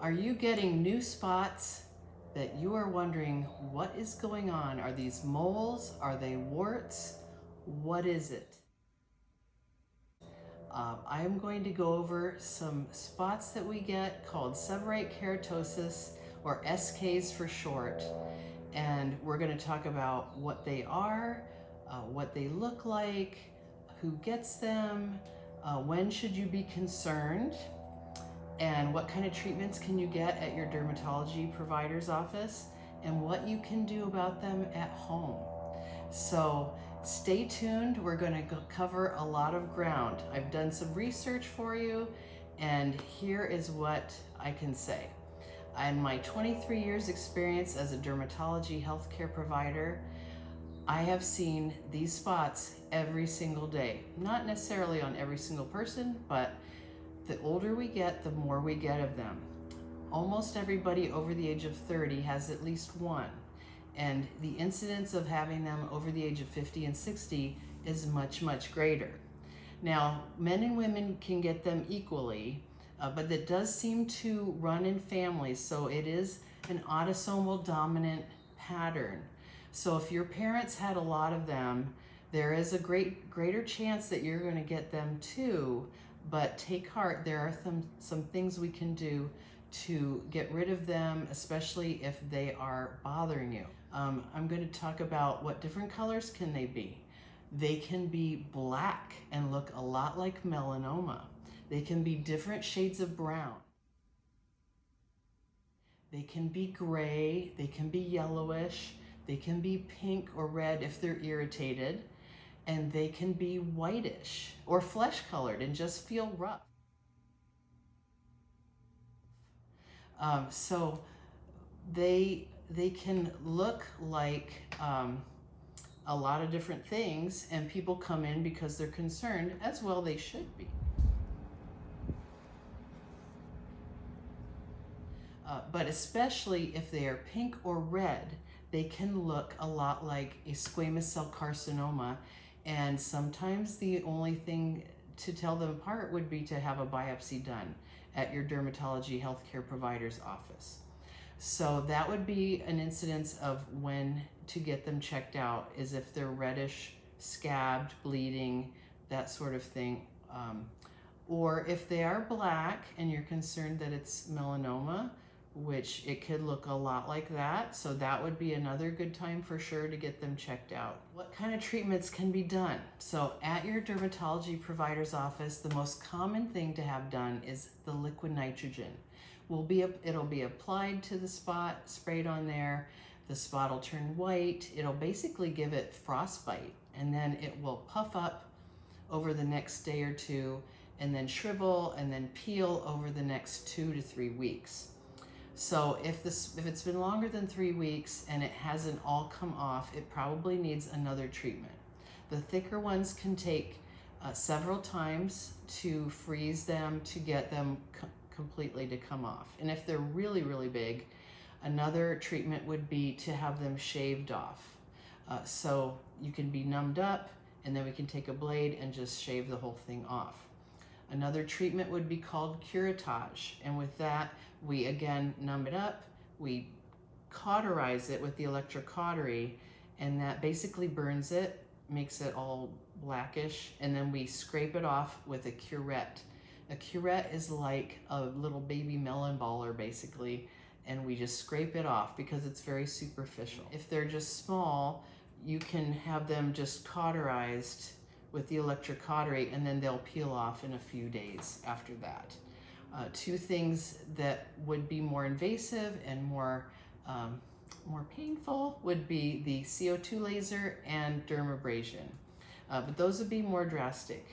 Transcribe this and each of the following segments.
Are you getting new spots that you are wondering what is going on? Are these moles? Are they warts? What is it? I am going to go over some spots that we get called seborrheic keratosis, or SKs for short, and we're going to talk about what they are, what they look like, who gets them, when should you be concerned, and what kind of treatments can you get at your dermatology provider's office, and what you can do about them at home. So stay tuned. We're going to cover a lot of ground. I've done some research for you, and here is what I can say. In my 23 years experience as a dermatology healthcare provider, I have seen these spots every single day. Not necessarily on every single person, but the older we get, the more we get of them. Almost everybody over the age of 30 has at least one, and the incidence of having them over the age of 50 and 60 is much, much greater. Now, men and women can get them equally, but it does seem to run in families, so it is an autosomal dominant pattern. So if your parents had a lot of them, there is a greater chance that you're going to get them too. But take heart, there are some things we can do to get rid of them, especially if they are bothering you. I'm going to talk about what different colors can they be. They can be black and look a lot like melanoma. They can be different shades of brown. They can be gray, they can be yellowish, they can be pink or red if they're irritated, and they can be whitish or flesh colored and just feel rough. So they can look like a lot of different things, and people come in because they're concerned, as well they should be. But especially if they are pink or red, they can look a lot like a squamous cell carcinoma, and sometimes the only thing to tell them apart would be to have a biopsy done at your dermatology healthcare provider's office. So that would be an incidence of when to get them checked out, is if they're reddish, scabbed, bleeding, that sort of thing. Or if they are black and you're concerned that it's melanoma, which it could look a lot like that. So that would be another good time for sure to get them checked out. What kind of treatments can be done? So at your dermatology provider's office, the most common thing to have done is the liquid nitrogen. It'll be applied to the spot, sprayed on there. The spot will turn white. It'll basically give it frostbite, and then it will puff up over the next day or two, and then shrivel, and then peel over the next 2 to 3 weeks. So if it's been longer than 3 weeks and it hasn't all come off, it probably needs another treatment. The thicker ones can take several times to freeze them to get them completely to come off. And if they're really, really big, another treatment would be to have them shaved off. So you can be numbed up, and then we can take a blade and just shave the whole thing off. Another treatment would be called keratose, and with that, we again numb it up, we cauterize it with the electrocautery, and that basically burns it, makes it all blackish, and then we scrape it off with a curette. A curette is like a little baby melon baller basically, and we just scrape it off because it's very superficial. If they're just small, you can have them just cauterized with the electrocautery, and then they'll peel off in a few days after that. Two things that would be more invasive and more painful would be the CO2 laser and dermabrasion. But those would be more drastic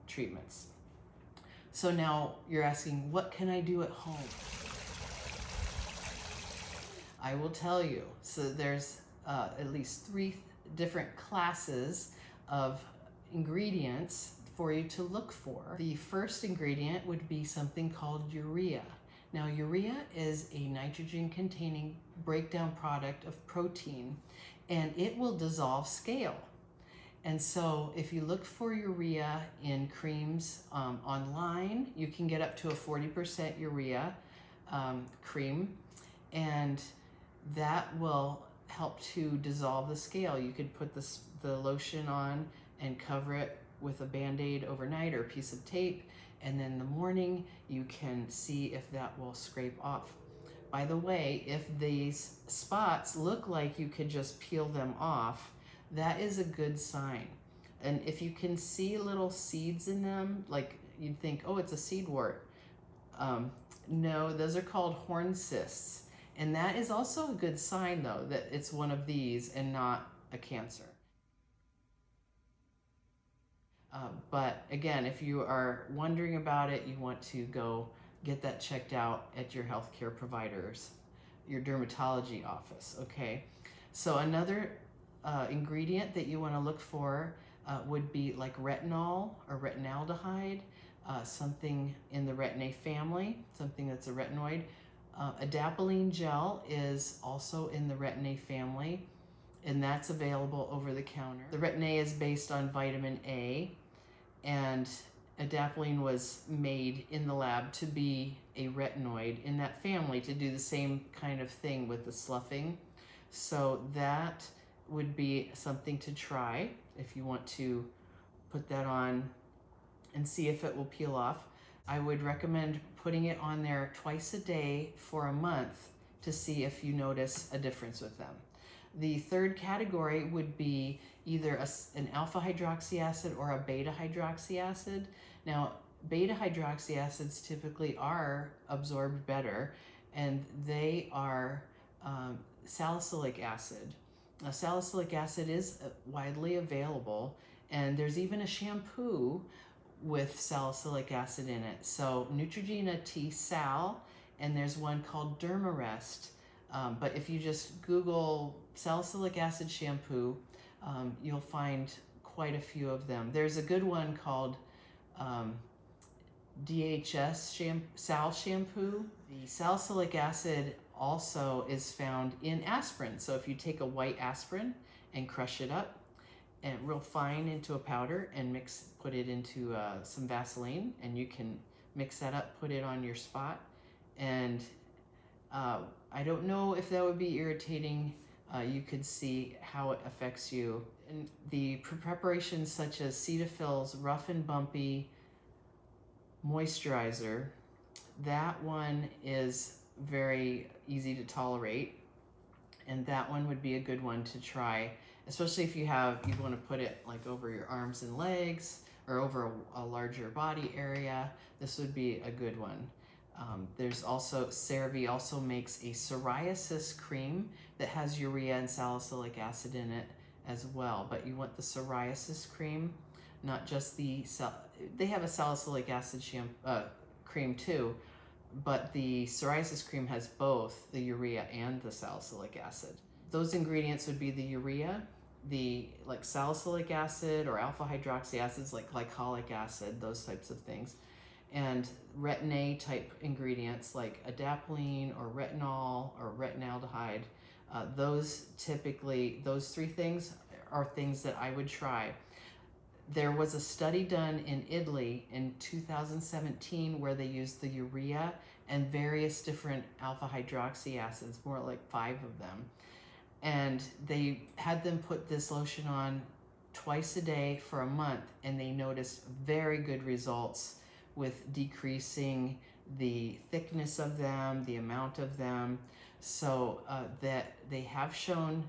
treatments. So now you're asking, what can I do at home? I will tell you. So there's at least 3 different classes of ingredients for you to look for. The first ingredient would be something called urea. Now, urea is a nitrogen-containing breakdown product of protein, and it will dissolve scale. And so if you look for urea in creams online, you can get up to a 40% urea. cream, and that will help to dissolve the scale. You could put the lotion on and cover it with a Band-Aid overnight or a piece of tape, and then in the morning you can see if that will scrape off. By the way, if these spots look like you could just peel them off, that is a good sign. And if you can see little seeds in them, like you'd think, oh, it's a seed wart. No, those are called horn cysts. And that is also a good sign, though, that it's one of these and not a cancer. But again, if you are wondering about it, you want to go get that checked out at your healthcare providers, your dermatology office, okay? So another ingredient that you want to look for would be like retinol or retinaldehyde, something in the Retinoid family, something that's a retinoid. Adapalene gel is also in the Retinoid family, and that's available over the counter. The Retinoid is based on vitamin A, and adapalene was made in the lab to be a retinoid in that family, to do the same kind of thing with the sloughing. So that would be something to try if you want to put that on and see if it will peel off. I would recommend putting it on there twice a day for a month to see if you notice a difference with them. The third category would be either an alpha hydroxy acid or a beta hydroxy acid. Now, beta hydroxy acids typically are absorbed better, and they are salicylic acid. Now, salicylic acid is widely available, and there's even a shampoo with salicylic acid in it. So Neutrogena T-Sal, and there's one called Dermarest. But if you just Google salicylic acid shampoo, you'll find quite a few of them. There's a good one called DHS Sal shampoo. The salicylic acid also is found in aspirin. So if you take a white aspirin and crush it up and real fine into a powder and put it into some Vaseline, and you can mix that up, put it on your spot, and I don't know if that would be irritating. You could see how it affects you. And the preparations such as Cetaphil's Rough and Bumpy Moisturizer, that one is very easy to tolerate, and that one would be a good one to try, especially if you want to put it like over your arms and legs or over a larger body area. This would be a good one. There's also, CeraVe also makes a psoriasis cream that has urea and salicylic acid in it as well, but you want the psoriasis cream, not just they have a salicylic acid cream too, but the psoriasis cream has both the urea and the salicylic acid. Those ingredients would be the urea, the like salicylic acid or alpha hydroxy acids like glycolic acid, those types of things, and retin-A type ingredients like adapalene or retinol or retinaldehyde. Those three things are things that I would try. There was a study done in Italy in 2017 where they used the urea and various different alpha hydroxy acids, more like 5 of them. And they had them put this lotion on twice a day for a month, and they noticed very good results with decreasing the thickness of them, the amount of them, so that they have shown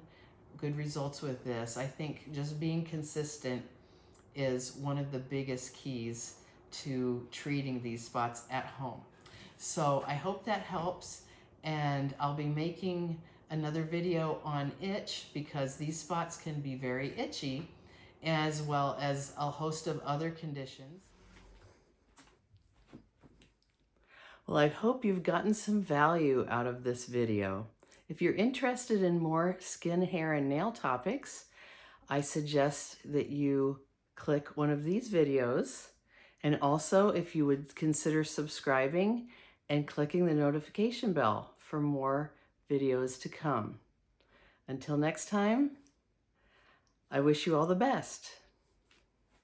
good results with this. I think just being consistent is one of the biggest keys to treating these spots at home. So I hope that helps, and I'll be making another video on itch because these spots can be very itchy, as well as a host of other conditions. Well, I hope you've gotten some value out of this video. If you're interested in more skin, hair, and nail topics, I suggest that you click one of these videos, and also if you would consider subscribing and clicking the notification bell for more videos to come. Until next time, I wish you all the best.